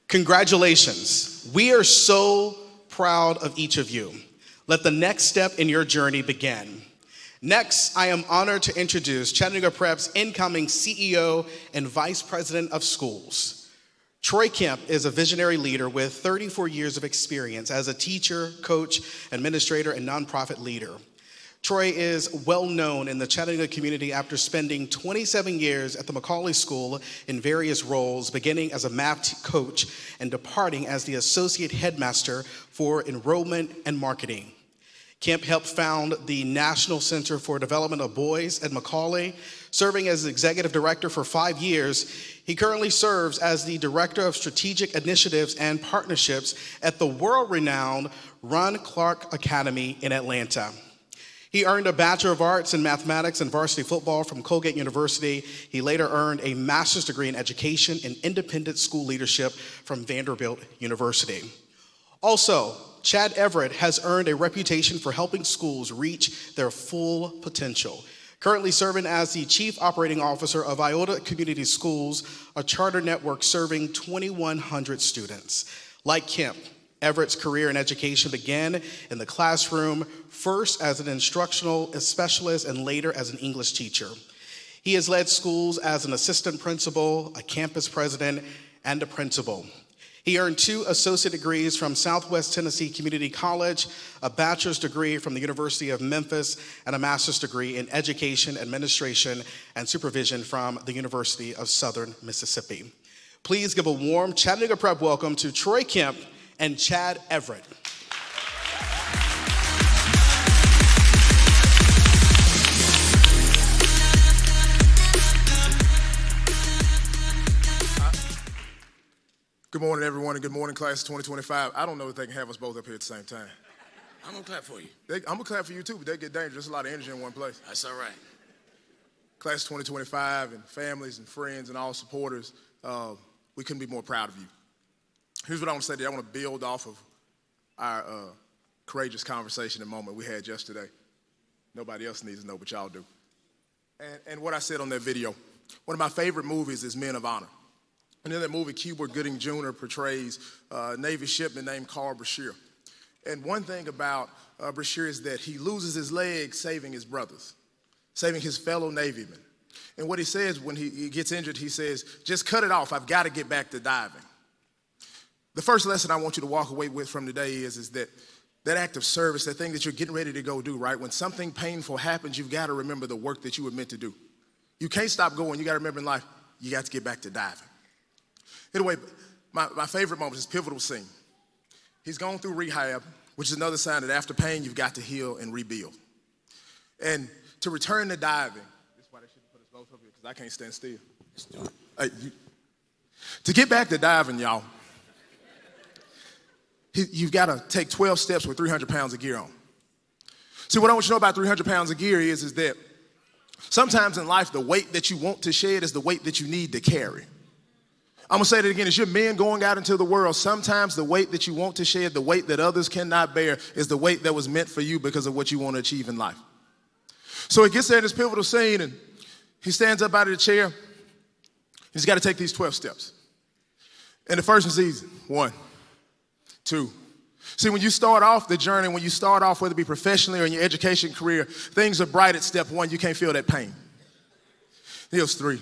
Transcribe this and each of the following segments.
Congratulations. We are so proud of each of you. Let the next step in your journey begin. Next, I am honored to introduce Chattanooga Prep's incoming CEO and Vice President of Schools. Troy Kemp is a visionary leader with 34 years of experience as a teacher, coach, administrator, and nonprofit leader. Troy is well known in the Chattanooga community after spending 27 years at the McCauley School in various roles, beginning as a math coach and departing as the associate headmaster for enrollment and marketing. Kemp helped found the National Center for Development of Boys at McCauley. Serving as executive director for 5 years, he currently serves as the director of strategic initiatives and partnerships at the world-renowned Ron Clark Academy in Atlanta. He earned a Bachelor of Arts in Mathematics and Varsity Football from Colgate University. He later earned a master's degree in education and independent school leadership from Vanderbilt University. Also, Chatt Everett has earned a reputation for helping schools reach their full potential. Currently serving as the Chief Operating Officer of Iota Community Schools, a charter network serving 2,100 students. Like Kemp, Everett's career in education began in the classroom, first as an instructional specialist and later as an English teacher. He has led schools as an assistant principal, a campus president, and a principal. He earned 2 associate degrees from Southwest Tennessee Community College, a bachelor's degree from the University of Memphis, and a master's degree in education, administration, and supervision from the University of Southern Mississippi. Please give a warm Chattanooga Prep welcome to Troy Kemp and Chatt Everett. Good morning, everyone, and good morning, class of 2025. I don't know if they can have us both up here at the same time. I'm gonna clap for you. I'm gonna clap for you too, but they get dangerous. There's a lot of energy in one place. That's all right. Class of 2025 and families and friends and all supporters, we couldn't be more proud of you. Here's what I want to say today. I want to build off of our courageous conversation and moment we had yesterday. Nobody else needs to know, but y'all do. And what I said on that video, one of my favorite movies is Men of Honor. And in that movie, Cuba Gooding Jr. portrays a Navy shipman named Carl Brashear. And one thing about Brashear is that he loses his leg saving his brothers, saving his fellow Navymen. And what he says when he gets injured, he says, just cut it off. I've got to get back to diving. The first lesson I want you to walk away with from today is that act of service, that thing that you're getting ready to go do, right? When something painful happens, you've got to remember the work that you were meant to do. You can't stop going. You got to remember in life, you got to get back to diving. Anyway, my favorite moment is this pivotal scene. He's gone through rehab, which is another sign that after pain, you've got to heal and rebuild. And to return to diving, this is why they should have put us both up here, because I can't stand still. Let's do it. To get back to diving, y'all, you've got to take 12 steps with 300 pounds of gear on. See, what I want you to know about 300 pounds of gear is that sometimes in life, the weight that you want to shed is the weight that you need to carry. I'm going to say that again. As you're men going out into the world, sometimes the weight that you want to shed, the weight that others cannot bear, is the weight that was meant for you because of what you want to achieve in life. So he gets there in this pivotal scene, and he stands up out of the chair. He's got to take these 12 steps. And the first one's easy. 1, 2. See, when you start off the journey, when you start off, whether it be professionally or in your education career, things are bright at step 1. You can't feel that pain. Here's 3.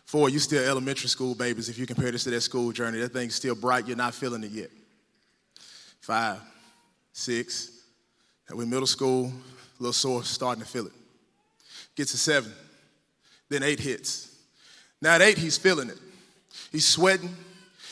4, you still elementary school babies. If you compare this to that school journey, that thing's still bright. You're not feeling it yet. 5, 6, we're in middle school, a little sore, starting to feel it. Gets to 7, then 8 hits. Now at 8, he's feeling it. He's sweating.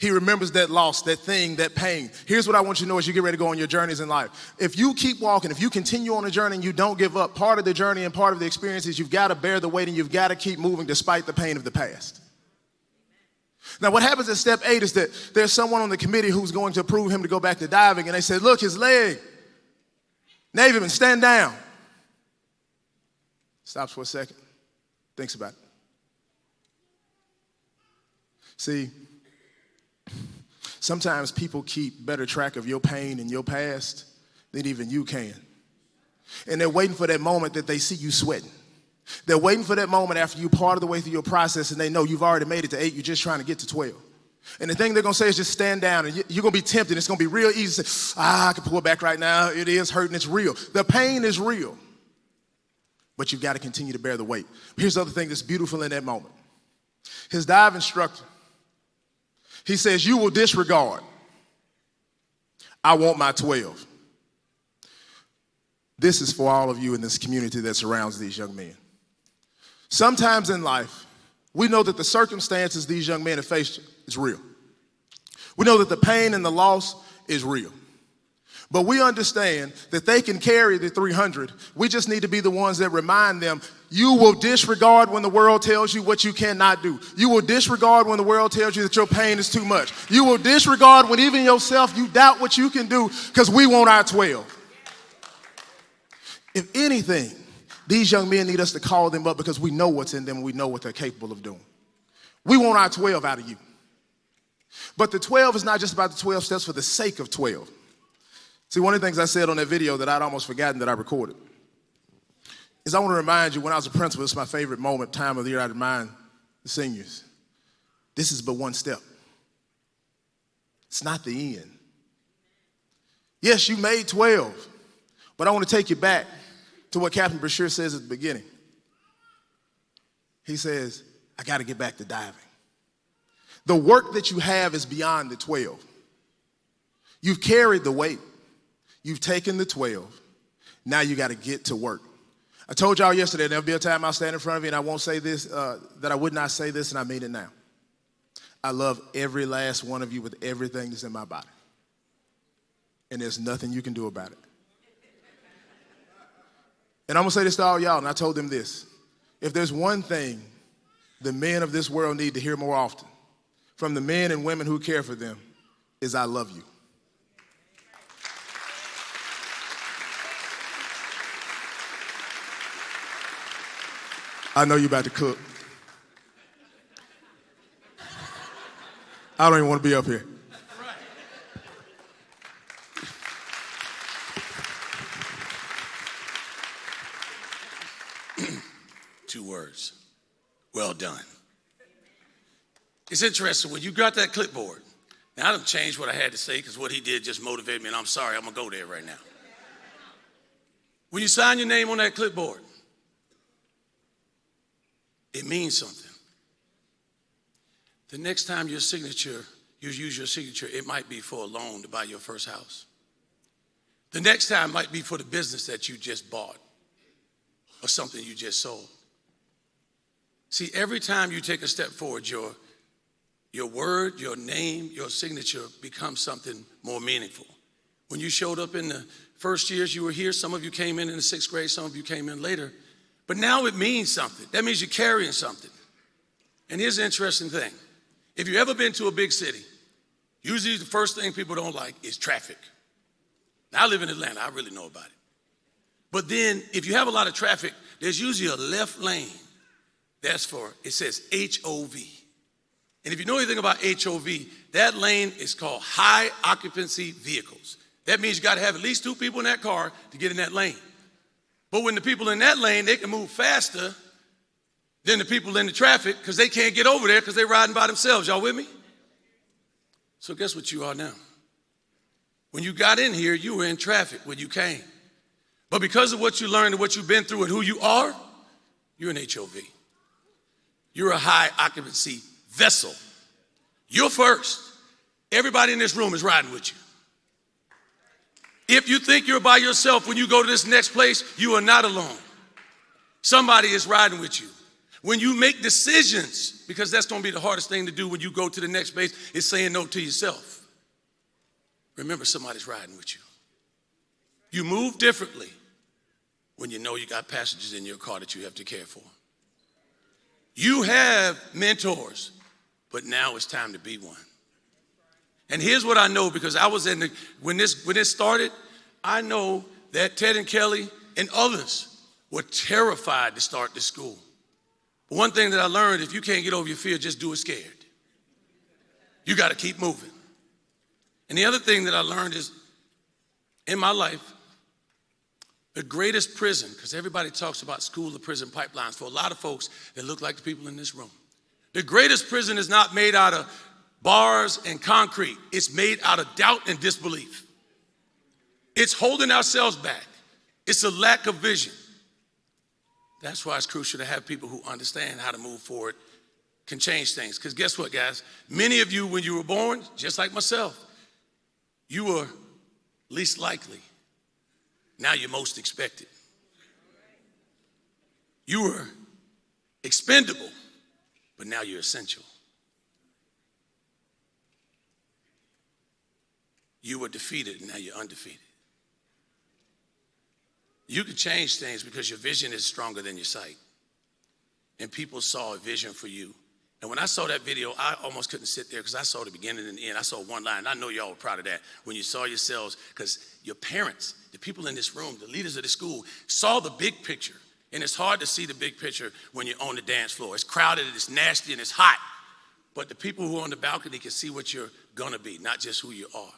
He remembers that loss, that thing, that pain. Here's what I want you to know as you get ready to go on your journeys in life. If you keep walking, if you continue on a journey and you don't give up, part of the journey and part of the experience is you've got to bear the weight and you've got to keep moving despite the pain of the past. Now, what happens at step 8 is that there's someone on the committee who's going to approve him to go back to diving, and they said, look, his leg. Navyman, stand down. Stops for a second, thinks about it. See, sometimes people keep better track of your pain and your past than even you can. And they're waiting for that moment that they see you sweating. They're waiting for that moment after you're part of the way through your process and they know you've already made it to 8, you're just trying to get to 12. And the thing they're gonna say is just stand down, and you're gonna be tempted. It's gonna be real easy to say, I can pull back right now. It is hurting, it's real. The pain is real. But you've got to continue to bear the weight. Here's the other thing that's beautiful in that moment. His dive instructor, he says, you will disregard. I want my 12. This is for all of you in this community that surrounds these young men. Sometimes in life, we know that the circumstances these young men have faced is real. We know that the pain and the loss is real. But we understand that they can carry the 300. We just need to be the ones that remind them, you will disregard when the world tells you what you cannot do. You will disregard when the world tells you that your pain is too much. You will disregard when even yourself, you doubt what you can do, because we want our 12. If anything, these young men need us to call them up because we know what's in them and we know what they're capable of doing. We want our 12 out of you. But the 12 is not just about the 12 steps for the sake of 12. See, one of the things I said on that video that I'd almost forgotten that I recorded is I want to remind you, when I was a principal, it's my favorite moment, time of the year, I'd remind the seniors, this is but one step. It's not the end. Yes, you made 12, but I want to take you back to what Captain Brashear says at the beginning. He says, I got to get back to diving. The work that you have is beyond the 12. You've carried the weight. You've taken the 12. Now you got to get to work. I told y'all yesterday there'll be a time I'll stand in front of you and I won't say this, that I would not say this, and I mean it now. I love every last one of you with everything that's in my body. And there's nothing you can do about it. And I'm going to say this to all y'all, and I told them this. If there's one thing the men of this world need to hear more often from the men and women who care for them is I love you. I know you're about to cook. I don't even want to be up here. 2 words. Well done. It's interesting, when you got that clipboard, now I done changed what I had to say because what he did just motivated me, and I'm sorry, I'm going to go there right now. When you sign your name on that clipboard, it means something. The next time your signature, you use your signature, it might be for a loan to buy your first house. The next time might be for the business that you just bought or something you just sold. See, every time you take a step forward, your word, your name, your signature becomes something more meaningful. When you showed up in the first years you were here, some of you came in the 6th grade, some of you came in later. But now it means something. That means you're carrying something. And here's the interesting thing. If you've ever been to a big city, usually the first thing people don't like is traffic. Now, I live in Atlanta. I really know about it. But then if you have a lot of traffic, there's usually a left lane. That's for, it says HOV. And if you know anything about HOV, that lane is called high occupancy vehicles. That means you got to have at least 2 people in that car to get in that lane. But when the people in that lane, they can move faster than the people in the traffic because they can't get over there because they're riding by themselves. Y'all with me? So guess what you are now? When you got in here, you were in traffic when you came. But because of what you learned and what you've been through and who you are, you're an HOV. You're a high occupancy vessel. You're first. Everybody in this room is riding with you. If you think you're by yourself when you go to this next place, you are not alone. Somebody is riding with you. When you make decisions, because that's going to be the hardest thing to do when you go to the next place, is saying no to yourself. Remember, somebody's riding with you. You move differently when you know you got passengers in your car that you have to care for. You have mentors, but now it's time to be one. And here's what I know, because I was when this started, I know that Ted and Kelly and others were terrified to start this school. But one thing that I learned, if you can't get over your fear, just do it scared. You got to keep moving. And the other thing that I learned is, in my life, the greatest prison, because everybody talks about school to prison pipelines for a lot of folks that look like the people in this room. The greatest prison is not made out of bars and concrete. It's made out of doubt and disbelief. It's holding ourselves back. It's a lack of vision. That's why it's crucial to have people who understand how to move forward, can change things. Because guess what, guys? Many of you, when you were born, just like myself, you were least likely. Now you're most expected. You were expendable, but now you're essential. You were defeated, and now you're undefeated. You can change things because your vision is stronger than your sight. And people saw a vision for you. And when I saw that video, I almost couldn't sit there because I saw the beginning and the end. I saw one line. I know y'all were proud of that when you saw yourselves, because your parents, the people in this room, the leaders of the school, saw the big picture. And it's hard to see the big picture when you're on the dance floor. It's crowded, and it's nasty, and it's hot. But the people who are on the balcony can see what you're going to be, not just who you are.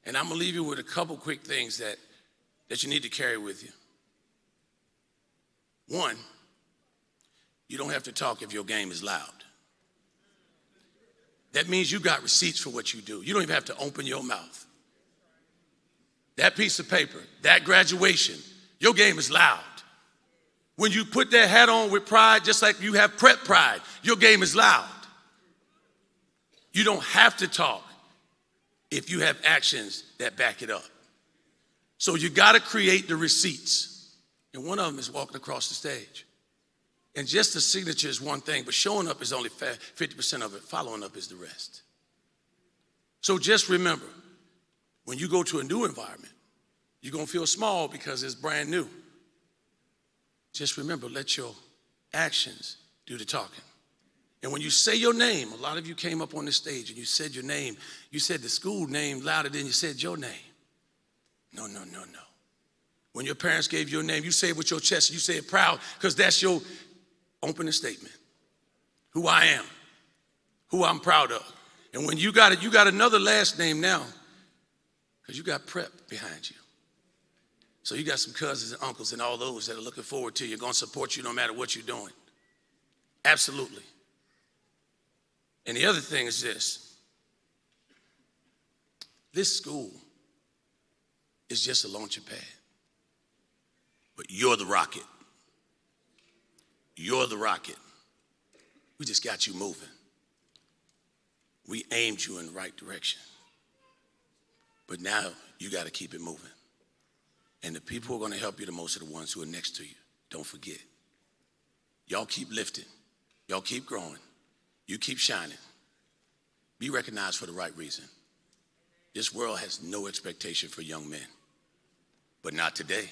And I'm going to leave you with a couple quick things that you need to carry with you. One, you don't have to talk if your game is loud. That means you got receipts for what you do. You don't even have to open your mouth. That piece of paper, that graduation, your game is loud. When you put that hat on with pride, just like you have prep pride, your game is loud. You don't have to talk if you have actions that back it up. So you got to create the receipts. And one of them is walking across the stage. And just the signature is one thing, but showing up is only 50% of it. Following up is the rest. So just remember, when you go to a new environment, you're going to feel small because it's brand new. Just remember, let your actions do the talking. And when you say your name, a lot of you came up on this stage and you said your name. You said the school name louder than you said your name. No. When your parents gave you your name, you say it with your chest. You say it proud because that's your opening statement. Who I am, who I'm proud of. And when you got it, you got another last name now because you got prep behind you. So you got some cousins and uncles and all those that are looking forward to you, going to support you no matter what you're doing. Absolutely. And the other thing is this. This school is just a launching pad. But you're the rocket. You're the rocket. We just got you moving. We aimed you in the right direction. But now you got to keep it moving. And the people who are going to help you the most are the ones who are next to you. Don't forget. Y'all keep lifting. Y'all keep growing. You keep shining. Be recognized for the right reason. This world has no expectation for young men. But not today.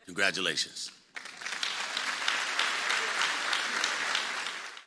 Congratulations.